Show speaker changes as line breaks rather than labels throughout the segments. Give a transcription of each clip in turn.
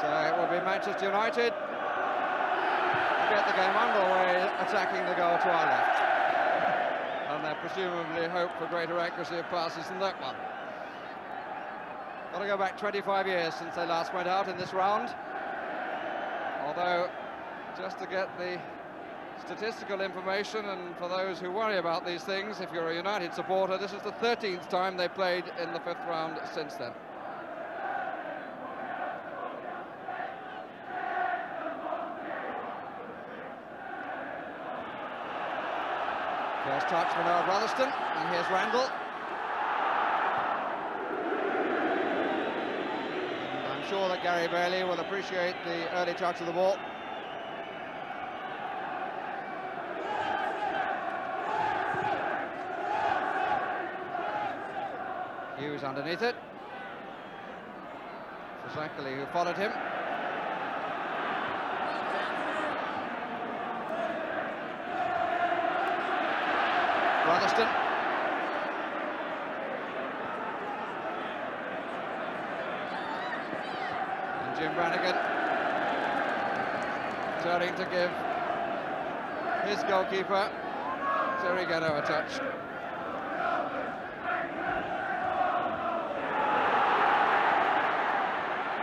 So it will be Manchester United to get the game underway, attacking the goal to our left. And they presumably hope for greater accuracy of passes than that one. Got to go back 25 years since they last went out in this round. Although, just to get the statistical information, and for those who worry about these things, if you're a United supporter, this is the 13th time they played in the 5th round since then. First touch for Noah Brotherston, and here's Randall. And I'm sure that Gary Bailey will appreciate the early touch of the ball. Hughes underneath it. Fazakali, who followed him. Brotherston. And Jim Brannigan turning to give his goalkeeper Terry Gano a touch.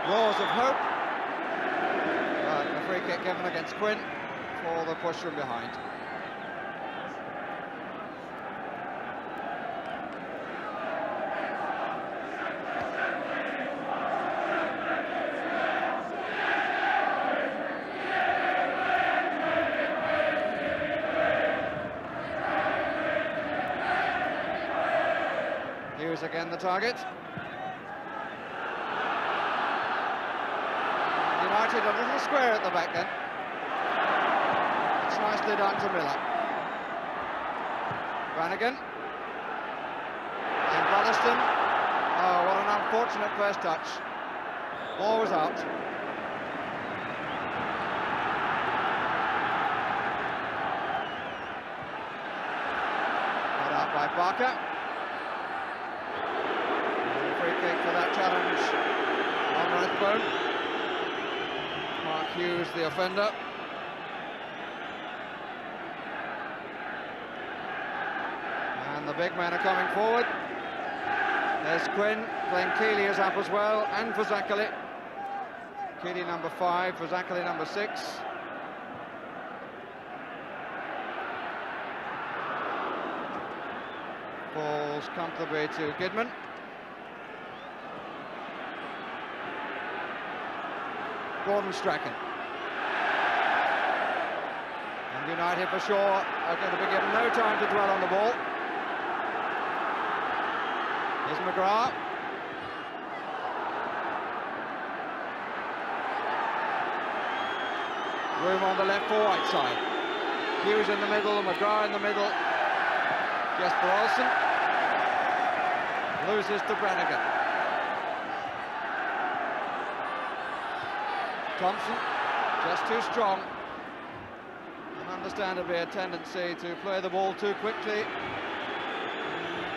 Roars of hope. A free kick given against Quinn for the push from behind. Hughes again the target. United a little square at the back then. It's nicely done to Miller. Brannigan. And Brotherston. Oh, what an unfortunate first touch. Ball was out. Got out by Barker. Free kick for that challenge on Rathbone. Mark Hughes, the offender. And the big men are coming forward. There's Quinn, playing Keeley is up as well, and Fazakali. Keeley number 5, Fazakali number 6. Falls comfortably to Kidman. Gordon Strachan. And United for sure are going to be given no time to dwell on the ball. Here's McGrath. Room on the left for Whiteside. Hughes in the middle, McGrath in the middle. Jesper Olsen. Loses to Brannigan. Thompson, just too strong, and understandably a tendency to play the ball too quickly,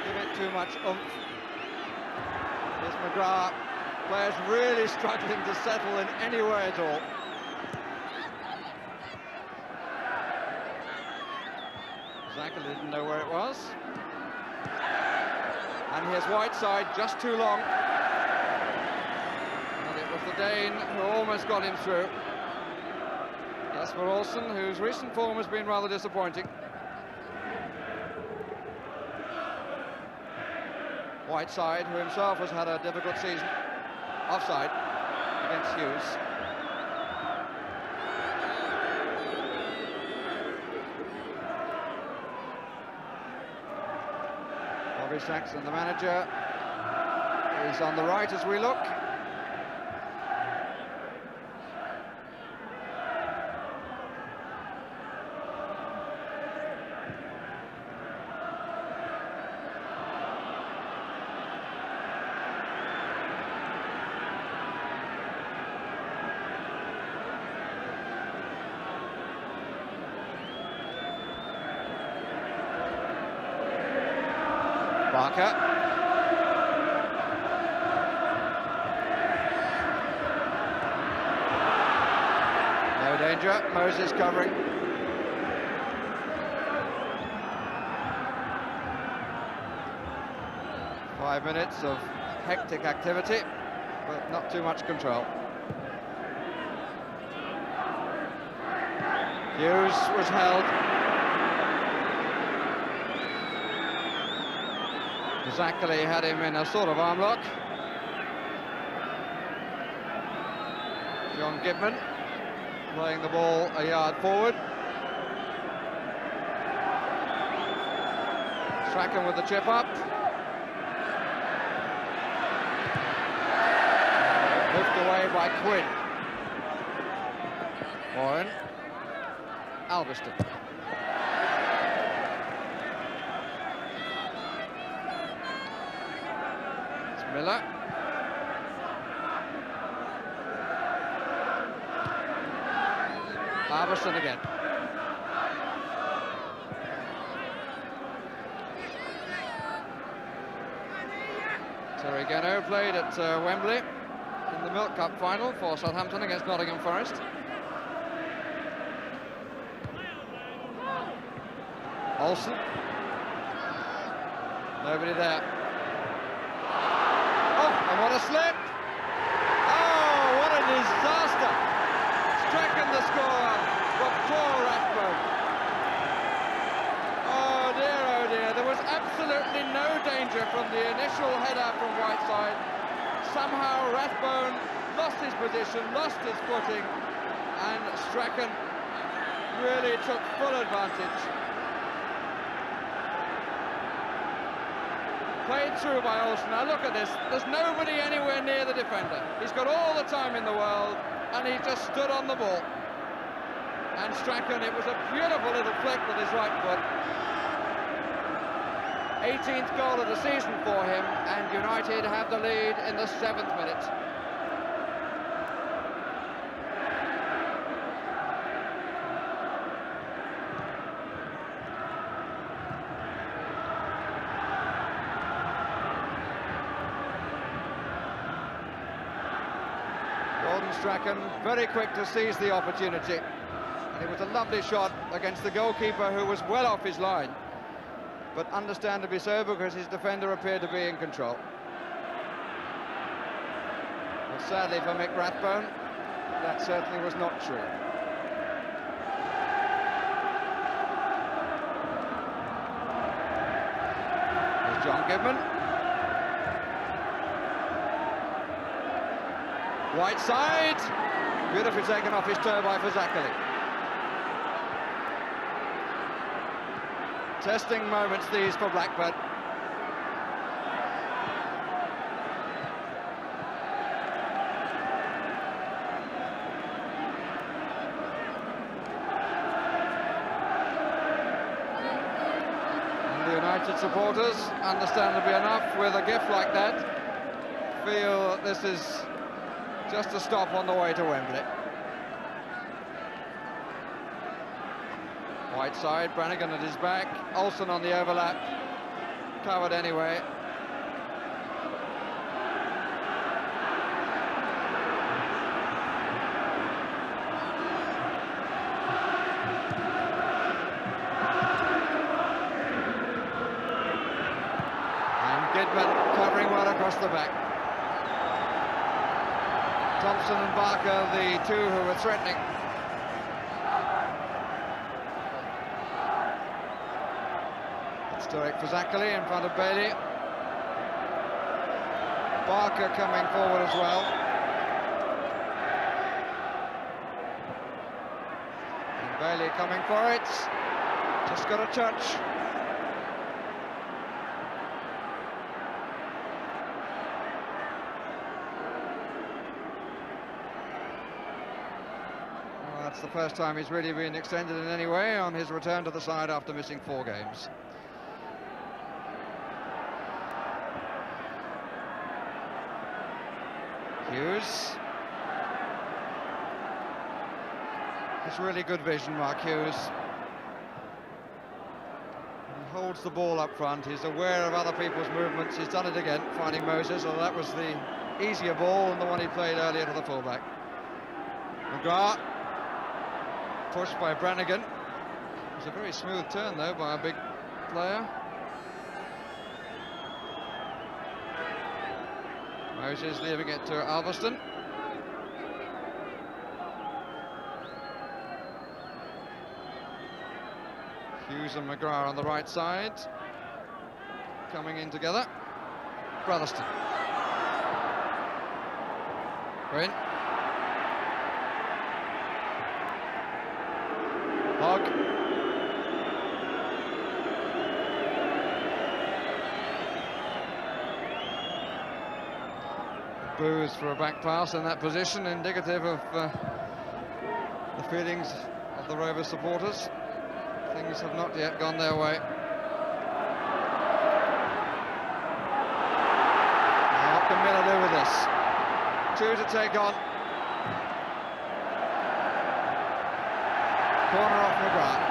give it too much oomph. Here's McGrath, players really struggling to settle in any way at all. Zaka didn't know where it was. And here's Whiteside, just too long. The Dane who almost got him through. Jesper Olsen, whose recent form has been rather disappointing. Whiteside, who himself has had a difficult season. Offside against Hughes. Bobby Saxon, the manager, is on the right as we look. Barker. danger. Moses covering. Five minutes of hectic activity, but not too much control. Hughes was held. Zachary had him in a sort of arm lock. John Gibman playing the ball a yard forward. Strachan with the chip up. Moved away by Quinn. Warren. Alveston. It's Miller. Alveston again. Terry Gano played at Wembley in the Milk Cup final for Southampton against Nottingham Forest. Olsen. Nobody there. Oh, and what a slip! Oh, what a disaster! Strachan the score for poor Rathbone. Oh dear, there was absolutely no danger from the initial header from Whiteside. Somehow Rathbone lost his position, lost his footing, and Strachan really took full advantage. Played through by Olsen. Now look at this, there's nobody anywhere near the defender. He's got all the time in the world, and he just stood on the ball. And Strachan, it was a beautiful little flick with his right foot. 18th goal of the season for him, and United have the lead in the 7th minute. Strachan very quick to seize the opportunity, and it was a lovely shot against the goalkeeper, who was well off his line, but understandably so, because his defender appeared to be in control. Well, sadly for Mick Rathbone, that certainly was not true. There's John Gibman. Whiteside, beautifully taken off his toe by Fazakerley. Testing moments these for Blackburn. And the United supporters, understandably enough, with a gift like that, feel this is just a stop on the way to Wembley. Whiteside, Brannigan at his back, Olsen on the overlap, covered anyway. And Gidman covering well across the back. Thompson and Barker, the two who were threatening. Historic for Fazakerley in front of Bailey. Barker coming forward as well. And Bailey coming for it. Just got a touch. That's the first time he's really been extended in any way on his return to the side after missing 4 games. Hughes. It's really good vision, Mark Hughes. He holds the ball up front, he's aware of other people's movements. He's done it again, finding Moses, although that was the easier ball than the one he played earlier to the fullback. McGrath. push by Brannigan. It was a very smooth turn though by a big player. Moses leaving it to Alveston. Hughes and McGrath on the right side. Coming in together. Brotherston. Green. Hogg. Booze for a back pass in that position, indicative of the feelings of the Rovers supporters. Things have not yet gone their way. Now what can Miller do with this? 2 to take on. Corner off McGrath.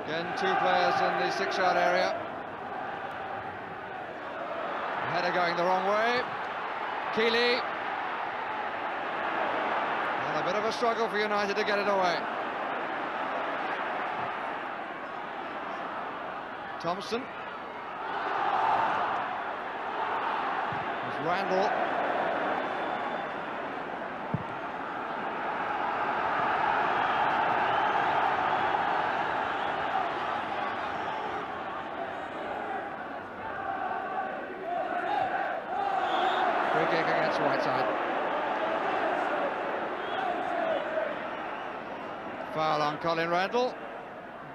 Again, 2 players in the 6-yard area. Header going the wrong way. Keeley. And a bit of a struggle for United to get it away. Thompson. There's Randall. Free kick against Whiteside. Foul on Colin Randall,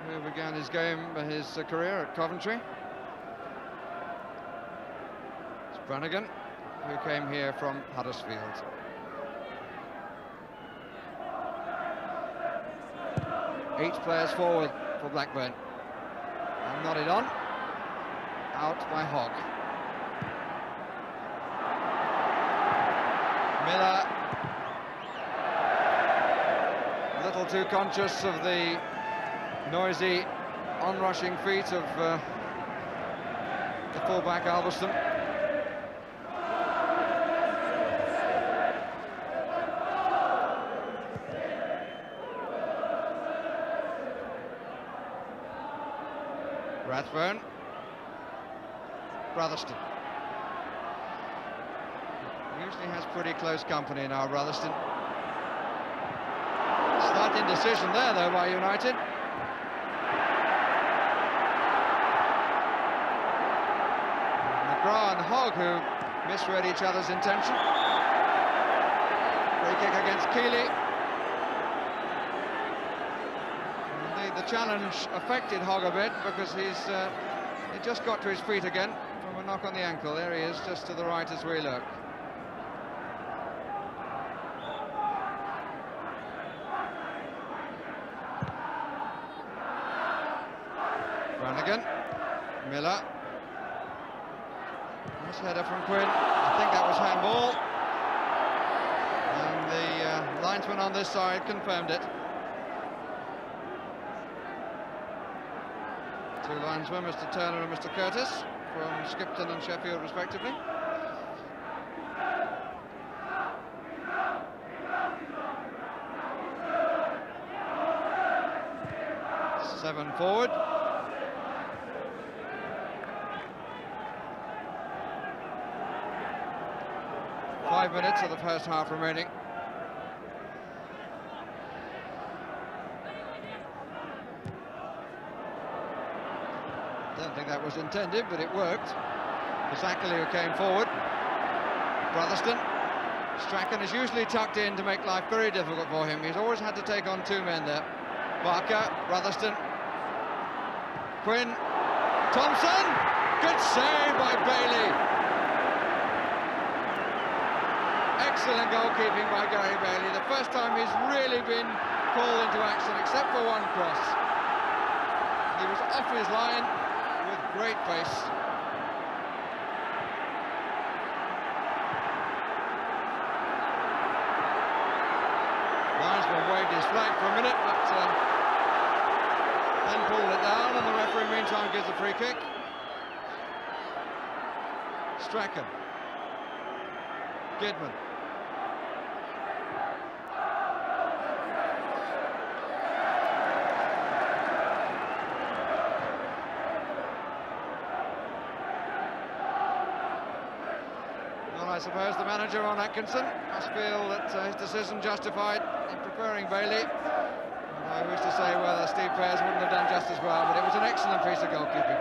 who began his career at Coventry. It's Brannigan, who came here from Huddersfield. Eight players forward for Blackburn. And nodded on. Out by Hogg. Miller, a little too conscious of the noisy onrushing feet of the fullback Alveston. Rathbone, Brotherston. Usually has pretty close company now, Brotherston. Slight indecision there, though, by United. McGrath and Hogg, who misread each other's intention. Free kick against Keeley. Indeed, the challenge affected Hogg a bit because he just got to his feet again from a knock on the ankle. There he is, just to the right as we look. Brannigan, Miller. Nice header from Quinn. I think that was handball. And the linesman on this side confirmed it. 2 linesmen, Mr. Turner and Mr. Curtis, from Skipton and Sheffield respectively. Seven forward. Five minutes of the first half remaining. Don't think that was intended, but it worked. Zachary, who came forward. Brotherston. Strachan is usually tucked in to make life very difficult for him. He's always had to take on 2 men there. Barker, Brotherston. Quinn. Thompson. Good save by Bailey. Excellent goalkeeping by Gary Bailey. The first time he's really been called into action, except for one cross. He was off his line with great pace. Linesman waved his flag for a minute, but Then pulled it down, and the referee meantime gives a free kick. Strachan. Gidman. Well, I suppose the manager, Ron Atkinson, must feel that his decision justified in preferring Bailey. I wish to say whether Steve Pears wouldn't have done just as well, but it was an excellent piece of goalkeeping.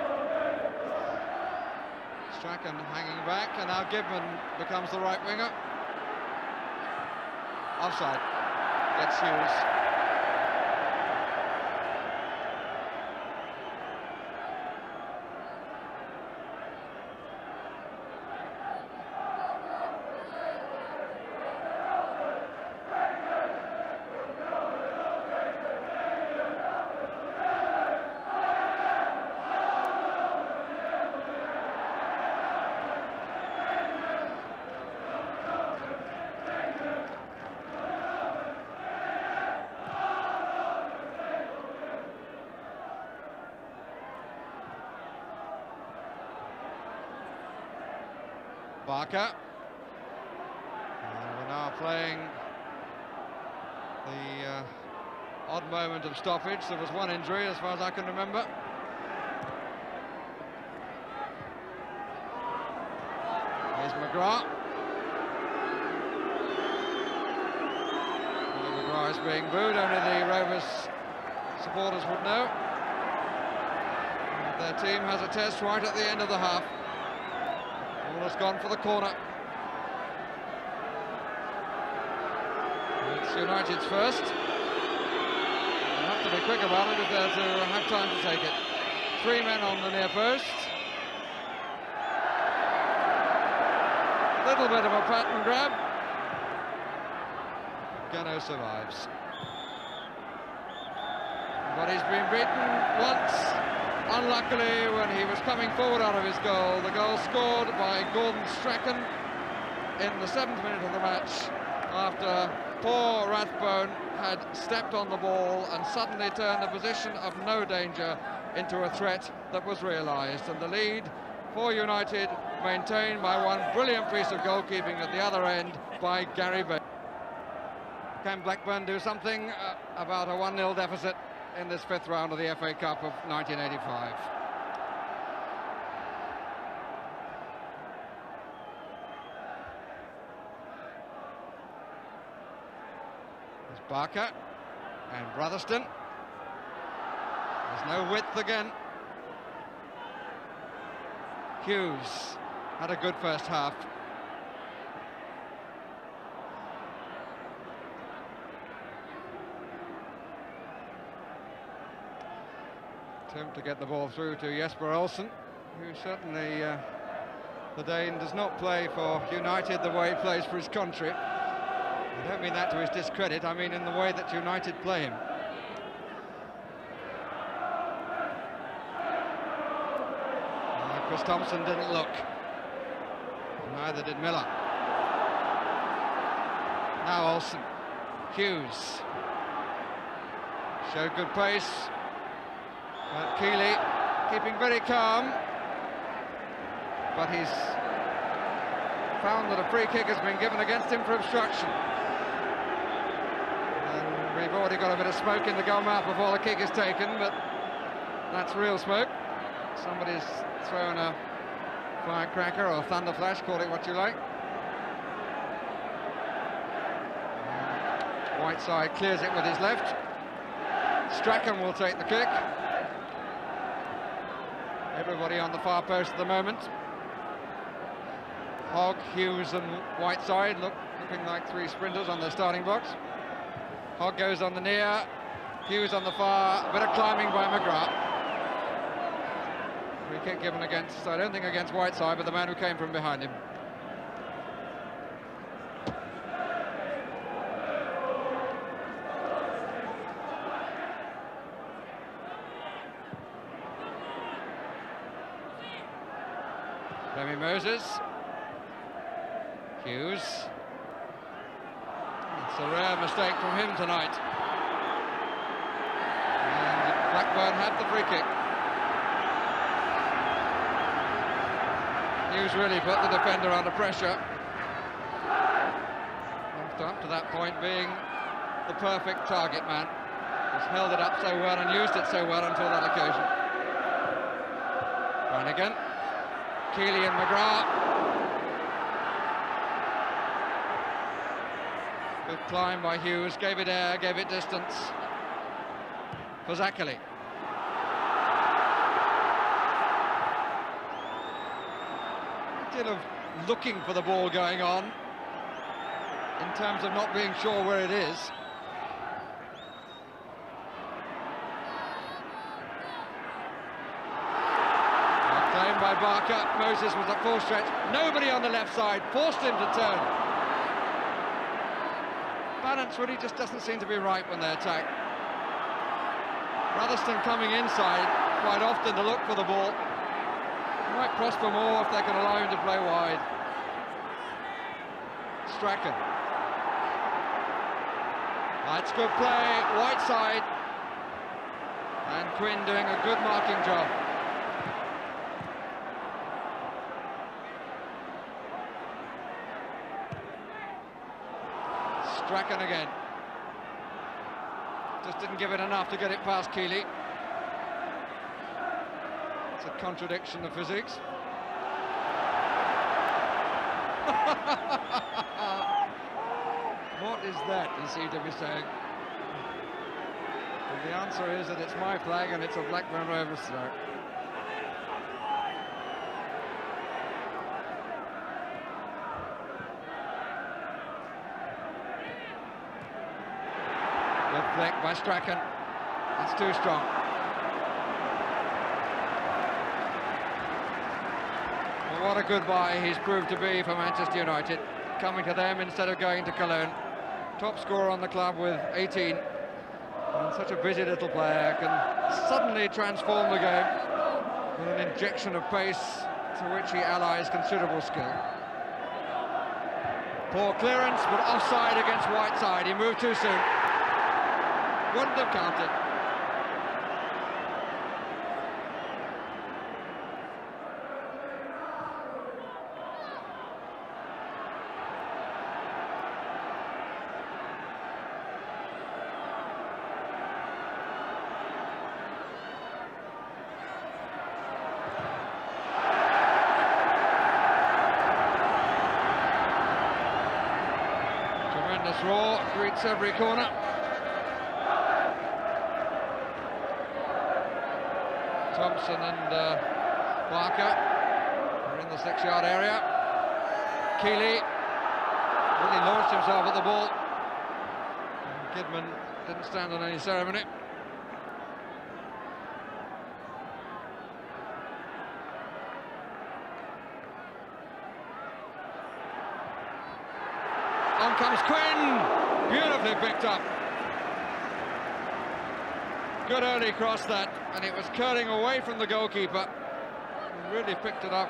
Strachan hanging back, and now Gidman becomes the right winger. Offside. Gets Hughes. Barker. And we're now playing the odd moment of stoppage. There was one injury as far as I can remember. Here's McGrath. McGrath is being booed, only the Rovers supporters would know. Their team has a test right at the end of the half. Ball has gone for the corner. It's United's first. They'll have to be quick about it if they're to have time to take it. 3 men on the near post. Little bit of a pattern grab. Gano survives. But he's been beaten once. Unluckily, when he was coming forward out of his goal, the goal scored by Gordon Strachan in the 7th minute of the match, after poor Rathbone had stepped on the ball and suddenly turned a position of no danger into a threat that was realised, and the lead for United maintained by one brilliant piece of goalkeeping at the other end by Gary Bailey. Can Blackburn do something about a 1-0 deficit in this 5th round of the FA Cup of 1985? There's Barker and Brotherston. There's no width again. Hughes had a good first half. Attempt to get the ball through to Jesper Olsen, who certainly, the Dane, does not play for United the way he plays for his country. I don't mean that to his discredit, I mean in the way that United play him. Chris Thompson didn't look. Neither did Miller. Now Olsen. Hughes. Showed good pace. But Keeley keeping very calm, but he's found that a free kick has been given against him for obstruction. And we've already got a bit of smoke in the goal mouth before the kick is taken, but that's real smoke. Somebody's thrown a firecracker or a thunder flash, call it what you like. Whiteside clears it with his left. Strachan will take the kick. Everybody on the far post at the moment. Hogg, Hughes and Whiteside looking like 3 sprinters on the starting box. Hogg goes on the near, Hughes on the far, a bit of climbing by McGrath. Free kick given against, I don't think against Whiteside, but the man who came from behind him. Remy Moses. Hughes. It's a rare mistake from him tonight. And Blackburn had the free kick. Hughes really put the defender under pressure. After up to that point being the perfect target man. He's held it up so well and used it so well until that occasion. Brannigan, Keely and McGrath. Good climb by Hughes, gave it air, gave it distance. For Zachary. A deal of looking for the ball going on in terms of not being sure where it is. Claimed by Barker. Moses was at full stretch. Nobody on the left side, forced him to turn. Balance really just doesn't seem to be right when they attack. Rutherford coming inside quite often to look for the ball. Might prosper more if they can allow him to play wide. Strachan. That's good play, Whiteside. And Quinn doing a good marking job. Strachan again. Just didn't give it enough to get it past Keely. It's a contradiction of physics. What is that, you seem to be saying? Well, the answer is that it's my flag and it's a Blackburn Rovers throw. Good flick by Strachan. That's too strong. Well, what a good buy he's proved to be for Manchester United. Coming to them instead of going to Cologne. Top scorer on the club with 18. And such a busy little player can suddenly transform the game with an injection of pace to which he allies considerable skill. Poor clearance, but offside against Whiteside. He moved too soon. Wouldn't have counted. Tremendous roar, greets every corner. Thompson and Barker are in the 6-yard area. Keely really launched himself at the ball. And Kidman didn't stand on any ceremony. On comes Quinn! Beautifully picked up. Good early cross that, and it was curling away from the goalkeeper. He really picked it up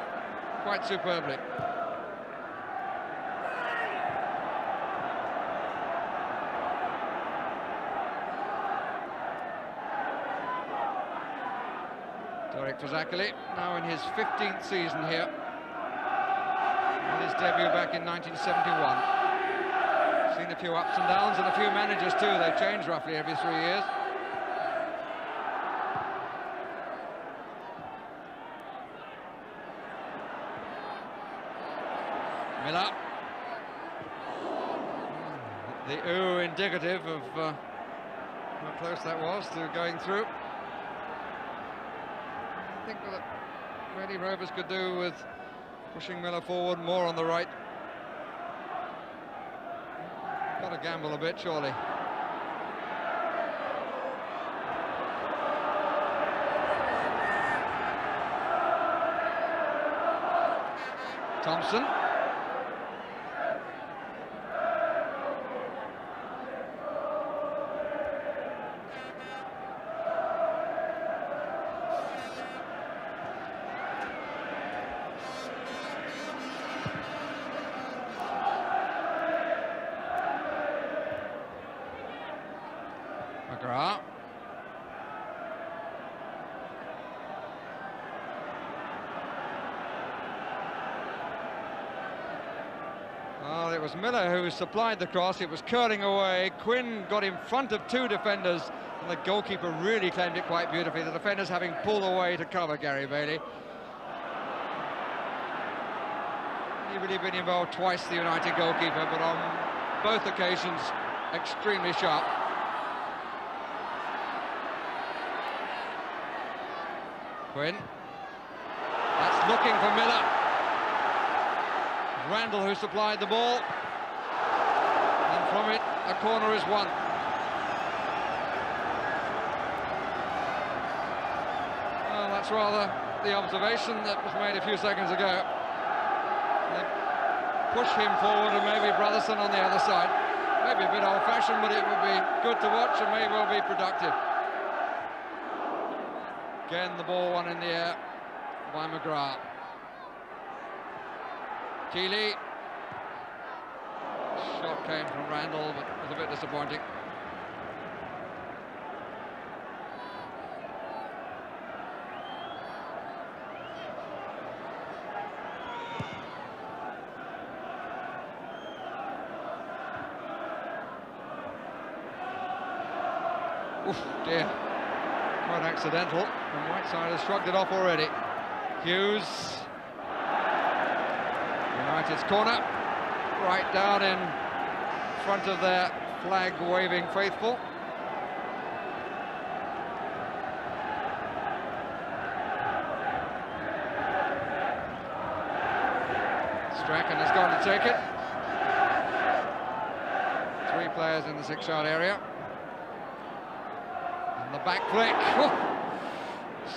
quite superbly. Derek Fazakali, now in his 15th season here. And his debut back in 1971. Seen a few ups and downs and a few managers too. They change roughly every 3 years. Miller. The ooh indicative of how close that was to going through. I think that really Rovers could do with pushing Miller forward more on the right. Got to gamble a bit, surely. Thompson. McGrath. was Miller who supplied the cross. It was curling away. Quinn got in front of two defenders, and the goalkeeper really claimed it quite beautifully. The defenders having pulled away to cover Gary Bailey. He's really been involved twice, the United goalkeeper, but on both occasions extremely sharp. Quinn. That's looking for Miller. Randall who supplied the ball. And from it, a corner is won. Well, that's rather the observation that was made a few seconds ago. They push him forward and maybe Brotherson on the other side. Maybe a bit old-fashioned, but it would be good to watch and may well be productive. Again, the ball won in the air by McGrath. Keeley. Shot came from Randall, but was a bit disappointing. Oof, dear. Quite accidental, and Whiteside has shrugged it off already. Hughes. United's corner, right down in front of their flag-waving faithful. Strachan has gone to take it. 3 players in the 6-yard area. And the back flick. Oh,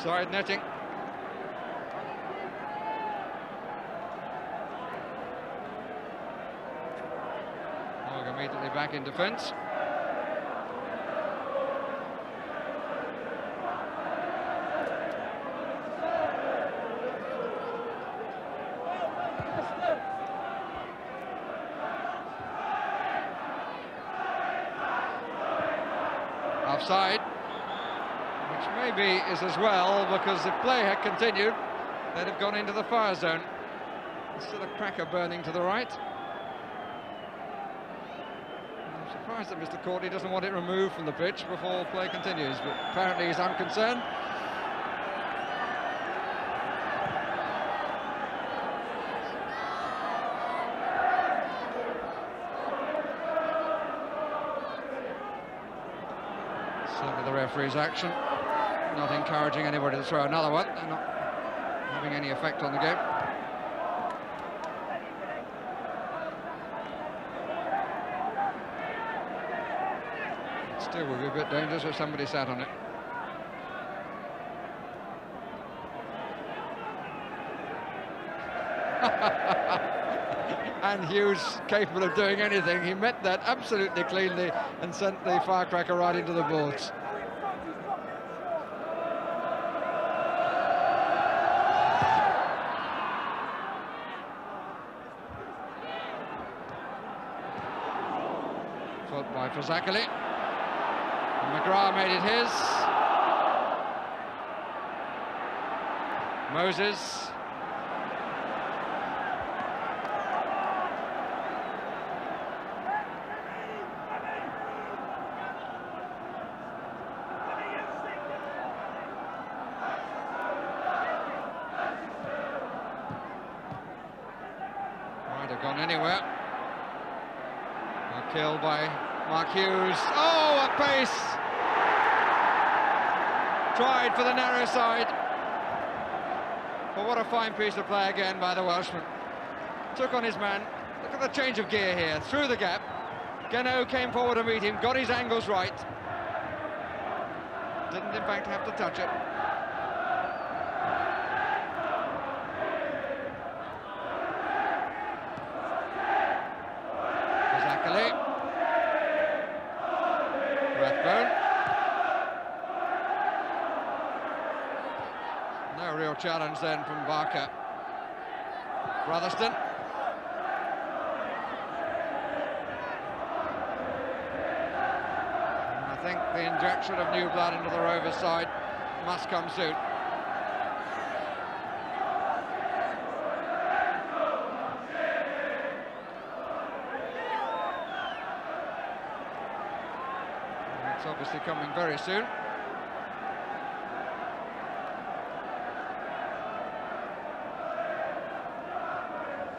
side netting. Immediately back in defence. Offside, which maybe is as well, because if play had continued, they'd have gone into the fire zone. There's still a cracker burning to the right. Surprised that Mr. Courtney doesn't want it removed from the pitch before play continues, but apparently he's unconcerned. Certainly the referee's action, not encouraging anybody to throw another one. They're not having any effect on the game. Still would be a bit dangerous if somebody sat on it. And Hughes capable of doing anything. He met that absolutely cleanly and sent the firecracker right into the boards. Fought by Fazakerley. McGrath made it his. Moses. Might have gone anywhere. A kill by Mark Hughes. Oh, at pace! Tried for the narrow side. But what a fine piece of play again by the Welshman. Took on his man. Look at the change of gear here. Through the gap. Geno came forward to meet him. Got his angles right. Didn't in fact have to touch it. Fazakerley. Blackburn. No real challenge then from Barker. Brotherston. And I think the injection of new blood into the Rovers side must come soon. obviously coming very soon.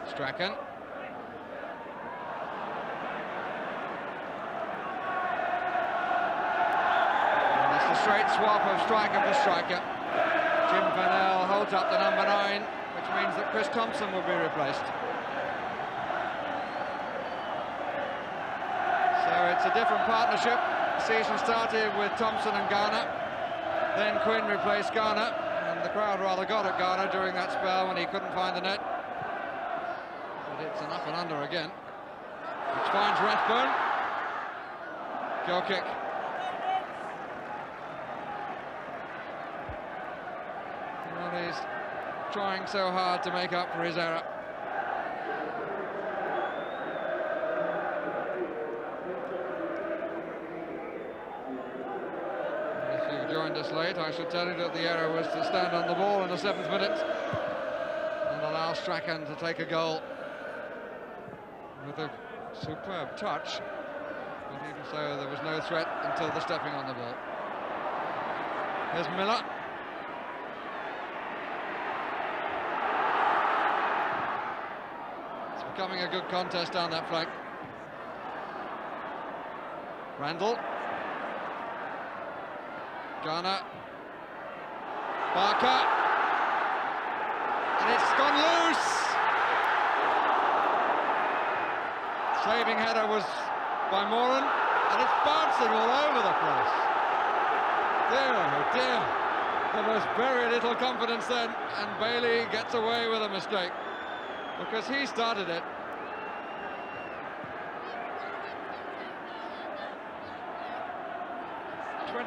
Strachan. And it's a straight swap of striker for striker. Jim Fennell holds up the number 9, which means that Chris Thompson will be replaced. So it's a different partnership. The season started with Thompson and Garner. Then Quinn replaced Garner, and the crowd rather got at Garner during that spell when he couldn't find the net. But it's an up and under again, which finds Rathbone. Goal kick. Well, he's trying so hard to make up for his error. If you've joined us late, I should tell you that the error was to stand on the ball in the 7th minute and allow Strachan to take a goal with a superb touch. But even so, there was no threat until the stepping on the ball. Here's Miller. It's becoming a good contest down that flank. Randall. Garner. Barker. And it's gone loose! Saving header was by Moran, and it's bouncing all over the place. Dear, oh dear. There was very little confidence then, and Bailey gets away with a mistake, because he started it.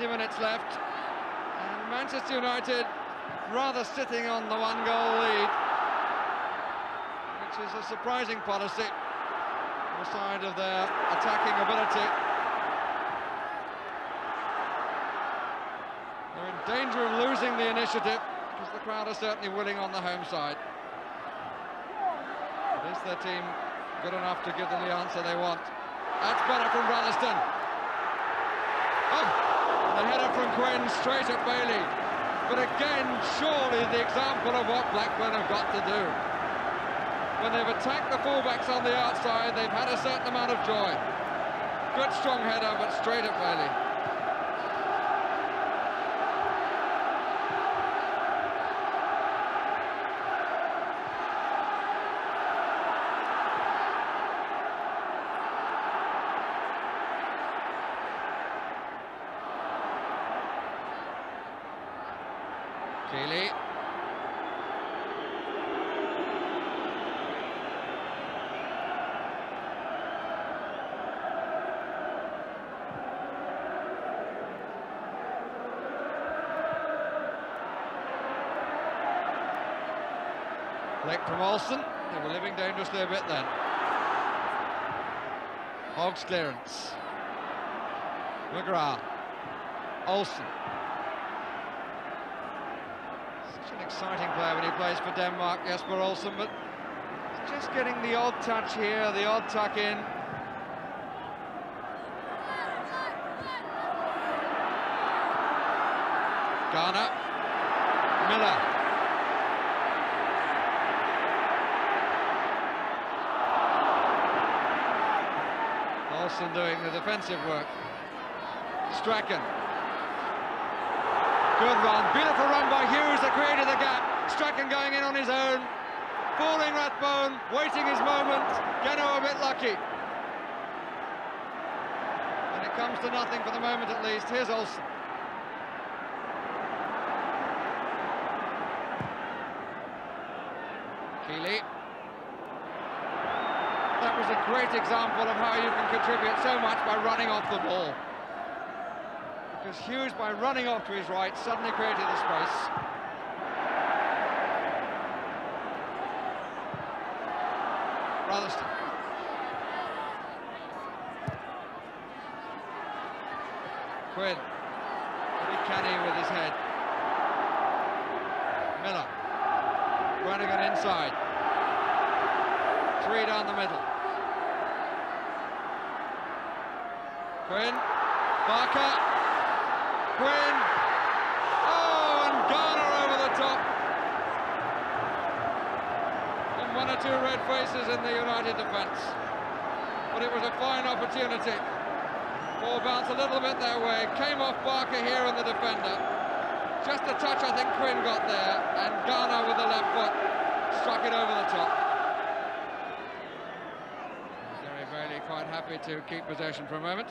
Minutes left, and Manchester United rather sitting on the 1-goal lead, which is a surprising policy on the side of their attacking ability. They're in danger of losing the initiative because the crowd are certainly willing on the home side. But is their team good enough to give them the answer they want? That's better from Branislav. Oh! The header from Quinn straight at Bailey. But again, surely the example of what Blackburn have got to do. When they've attacked the fullbacks on the outside, they've had a certain amount of joy. Good strong header, but straight at Bailey. Keeley. Flick from Olsen. They were living dangerously a bit then. Hogg's clearance. McGrath. Olsen. Such an exciting player when he plays for Denmark, Jesper Olsen, but just getting the odd touch here, the odd tuck in. Garner. Miller. Olsen doing the defensive work. Strachan. Good run, beautiful run by Hughes that created the gap. Strachan going in on his own, fooling Rathbone, waiting his moment. Geno a bit lucky. And it comes to nothing for the moment at least. Here's Olsen. Keeley. That was a great example of how you can contribute so much by running off the ball. Because Hughes, by running off to his right, suddenly created the space. Rutherford. Quinn. Very canny with his head. Miller. Brannigan inside. 3 down the middle. Quinn. Barker, Quinn, oh, and Garner over the top. And one or two red faces in the United defence. But it was a fine opportunity. Ball bounced a little bit their way, came off Barker here and the defender. Just a touch, I think Quinn got there, and Garner with the left foot struck it over the top. Gary Bailey quite happy to keep possession for a moment.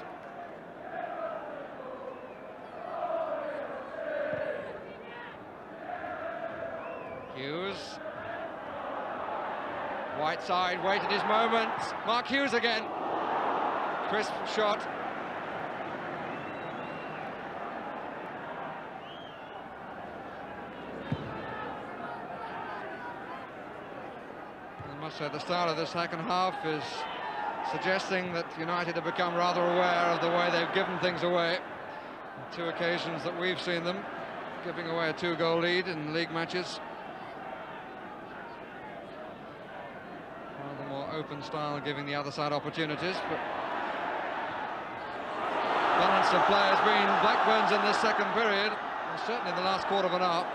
Hughes. Whiteside waited his moment. Mark Hughes again. Crisp shot. I must say the start of the second half is suggesting that United have become rather aware of the way they've given things away. On two occasions that we've seen them giving away a 2-goal lead in league matches. Rather more open style, giving the other side opportunities, but balance of play has been Blackburn's in this second period, and certainly in the last quarter of an hour.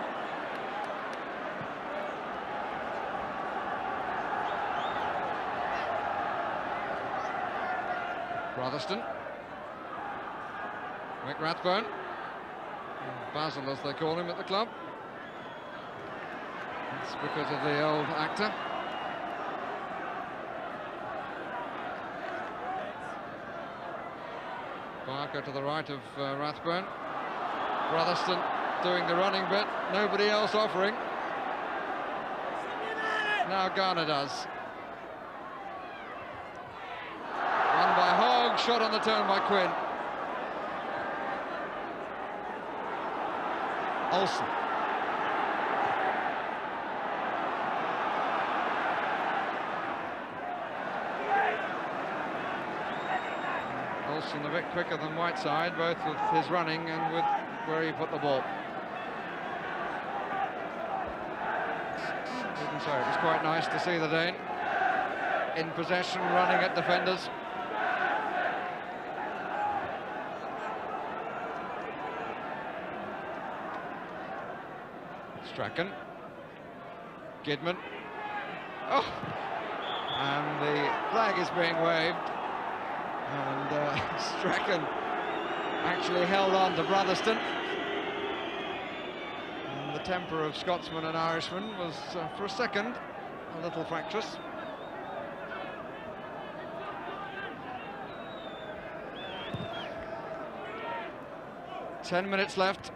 Rotherston, Mick Rathbone, Basil as they call him at the club. It's because of the old actor. Barker to the right of Rathbone. Rotherston doing the running bit, nobody else offering. Now Garner does. Run by Hogg, shot on the turn by Quinn. Olsen. Olsen a bit quicker than Whiteside, both with his running and with where he put the ball. Even so, it was quite nice to see the Dane in possession, running at defenders. Strachan, Gidman, oh, and the flag is being waved, and Strachan actually held on to Rotherston, and the temper of Scotsman and Irishman was for a second a little fractious. Ten minutes left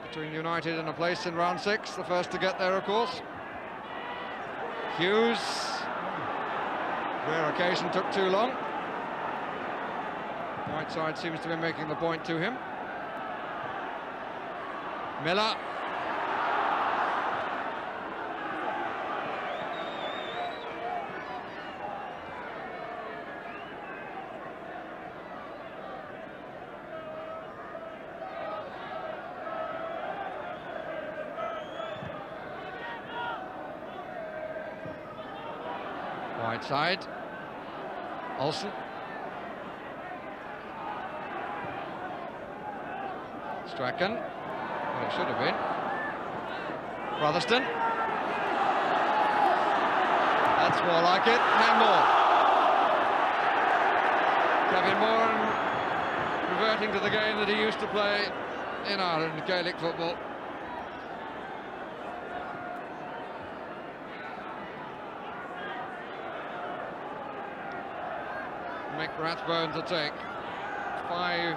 between United and a place in round 6, the first to get there, of course. Hughes, rare occasion, took too long. Whiteside seems to be making the point to him. Miller. Whiteside, Olsen, Strachan, well, it should have been, Rotherston, that's more like it, handball. Kevin Moran reverting to the game that he used to play in Ireland, Gaelic football. Mick Rathbone to take. 5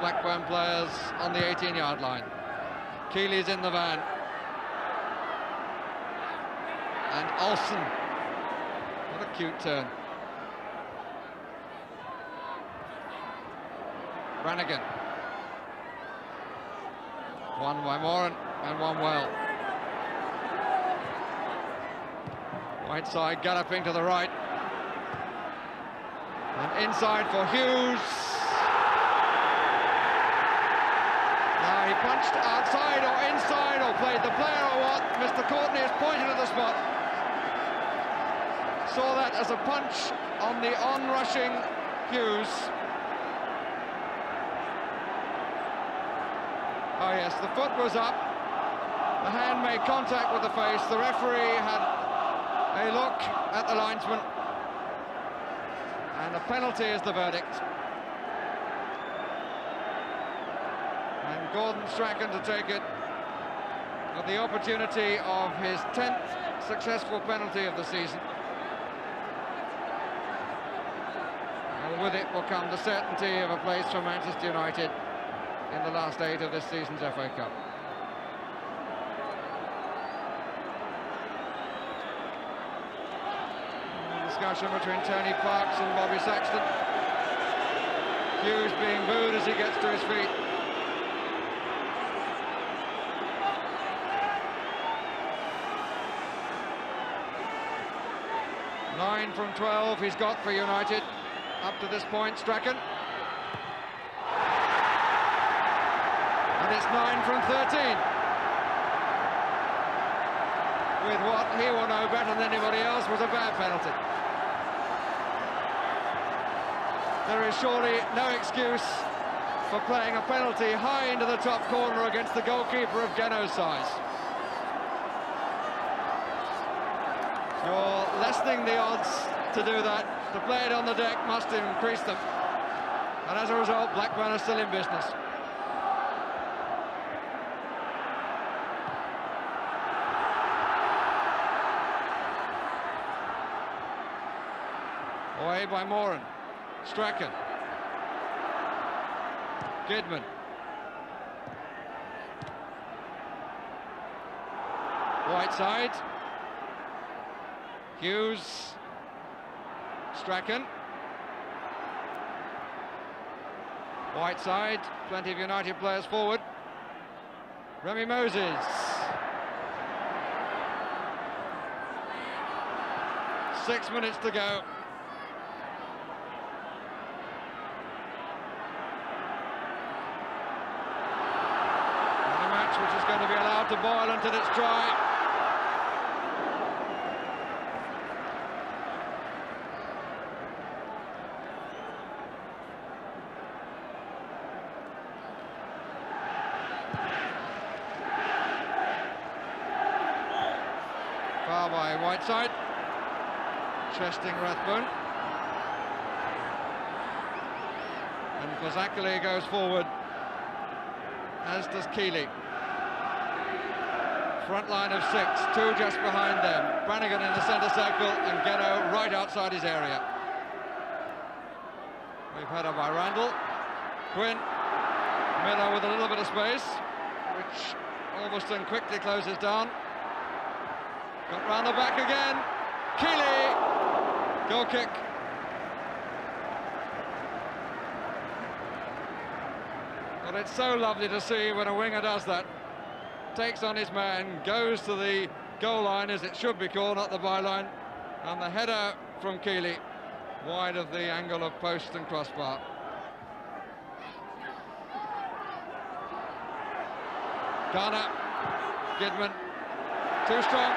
Blackburn players on the 18-yard line. Keeley's in the van. And Olsen. What a cute turn. Brannigan. One by Moran and one well. Whiteside galloping to the right. And inside for Hughes. Now he punched outside or inside or played the player or what. Mr. Courtney is pointing at the spot. Saw that as a punch on the on-rushing Hughes. Oh yes, the foot was up, the hand made contact with the face, the referee had a look at the linesman, and a penalty is the verdict. And Gordon Strachan to take it with the opportunity of his 10th successful penalty of the season. And with it will come the certainty of a place for Manchester United in the last 8 of this season's FA Cup. Discussion between Tony Parks and Bobby Saxton. Hughes being booed as he gets to his feet. Nine from 12 he's got for United up to this point. Strachan. And it's 9 from 13. With what he will know better than anybody else was a bad penalty. There is surely no excuse for playing a penalty high into the top corner against the goalkeeper of Geno's size. You're lessening the odds to do that. To play it on the deck must increase them. And as a result, Blackburn are still in business. Away by Moran. Strachan. Kidman. Whiteside. Hughes. Strachan. Whiteside. Plenty of United players forward. Remy Moses. Six minutes to go. Which is going to be allowed to boil until it's dry. Foul by Whiteside. Chesting Rathbone. And Fazakerley goes forward, as does Keeley. Front line of 6, 2 just behind them. Brannigan in the centre circle and Geno right outside his area. We've had it by Randall. Quinn. Miller with a little bit of space, which Alverston quickly closes down. Got round the back again. Keeley. Goal kick. But it's so lovely to see when a winger does that. Takes on his man, goes to the goal line, as it should be called, not the byline, and the header from Keeley, wide of the angle of post and crossbar. Garner, Kidman, too strong.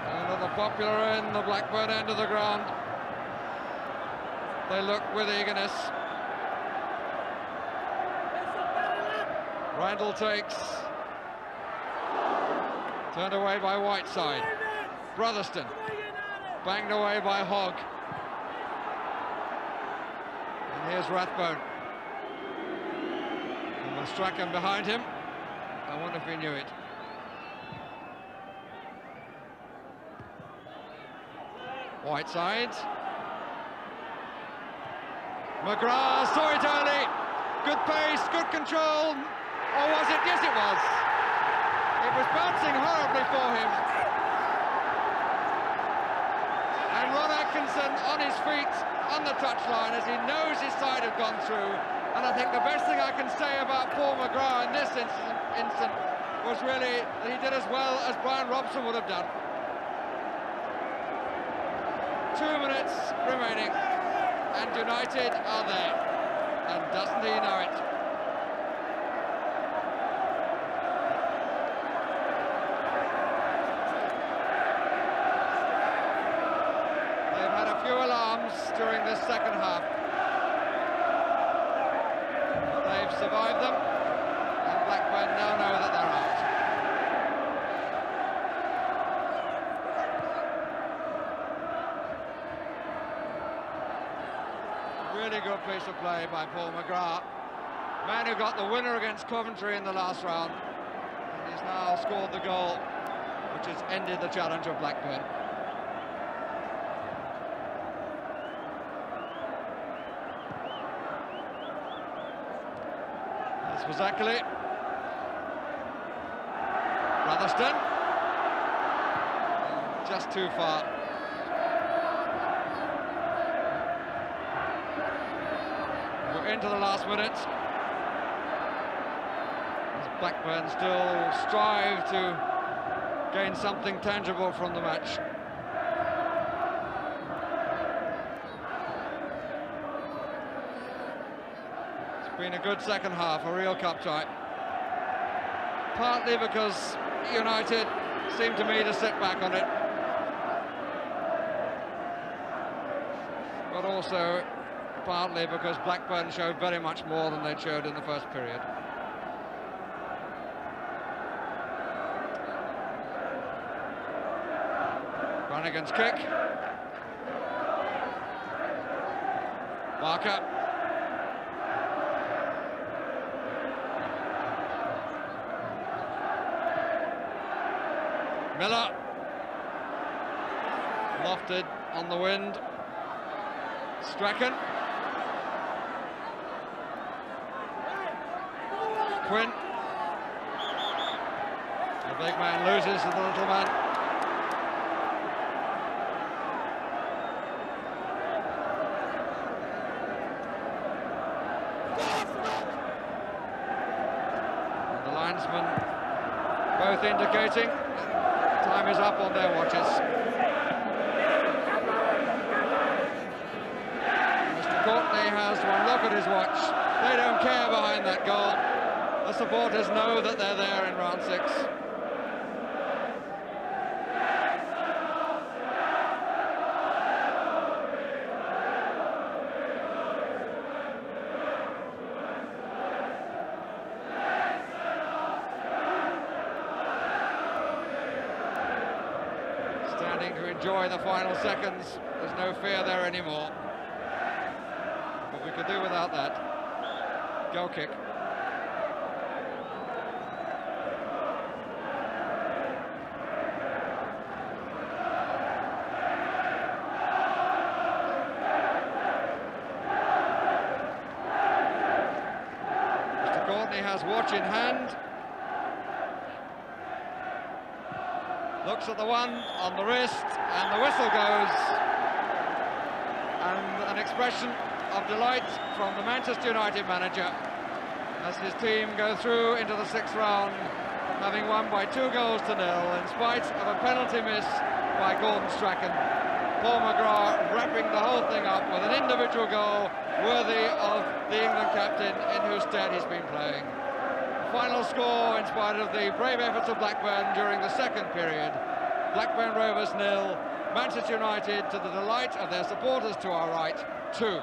Another popular in the Blackburn end of the ground. They look with eagerness. Randall takes. Turned away by Whiteside. Brotherston. Banged away by Hogg. And here's Rathbone. And with Strachan behind him. I wonder if he knew it. Whiteside. McGrath saw it early. Good pace, good control. Or was it? Yes, it was. It was bouncing horribly for him. And Ron Atkinson on his feet on the touchline as he knows his side had gone through. And I think the best thing I can say about Paul McGrath in this instant was really that he did as well as Brian Robson would have done. 2 minutes remaining. And United are there, and doesn't he know it? comes during this second half. They've survived them, and Blackburn now know that they're out. Really good piece of play by Paul McGrath, man who got the winner against Coventry in the last round, and he's now scored the goal which has ended the challenge of Blackburn. This was Ackley. Rotherston. Just too far. We're into the last minute. As Blackburn still strive to gain something tangible from the match. It's been a good second half, a real cup tie. Partly because United seem to me to sit back on it, but also partly because Blackburn showed very much more than they showed in the first period. Flanagan's kick. Barker. Miller. Lofted on the wind. Strachan. Quinn. The big man loses to the little man. And the linesmen both indicating time is up on their watches. Mr. Courtney has one look at his watch. They don't care behind that goal. The supporters know that they're there in round 6. Standing to enjoy the final seconds. There's no fear there anymore. But we could do without that. Goal kick. Mr. Courtney has watch in hand. Looks at the one on the wrist, and the whistle goes. And an expression of delight from the Manchester United manager as his team go through into the 6th round, having won by 2 goals to nil in spite of a penalty miss by Gordon Strachan. Paul McGrath wrapping the whole thing up with an individual goal worthy of the England captain in whose stead he's been playing. Final score, in spite of the brave efforts of Blackburn during the second period: Blackburn Rovers 0, Manchester United, to the delight of their supporters to our right, 2.